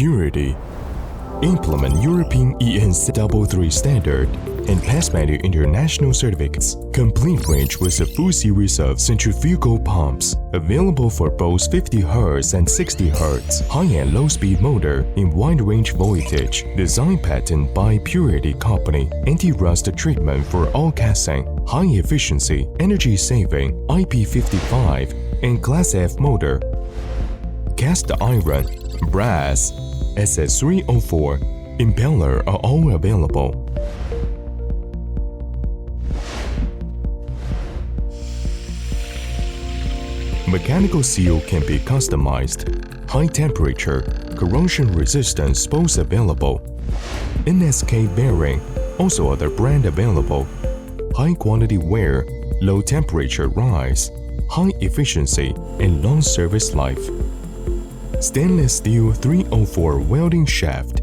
Purity. Implement European EN 333 standard and pass many international certificates. Complete range with a full series of centrifugal pumps available for both 50 Hz and 60 Hz. High and low speed motor in wide range voltage. Design patent by Purity Company. Anti-rust treatment for all casting. High efficiency, energy saving, IP55 and Class F motor. Cast iron, brass, SS304, impeller are all available. Mechanical seal can be customized. High temperature, corrosion resistance both available. NSK bearing, also other brand available. High quality wear, low temperature rise, high efficiency and long service life. Stainless steel 304 welding shaft,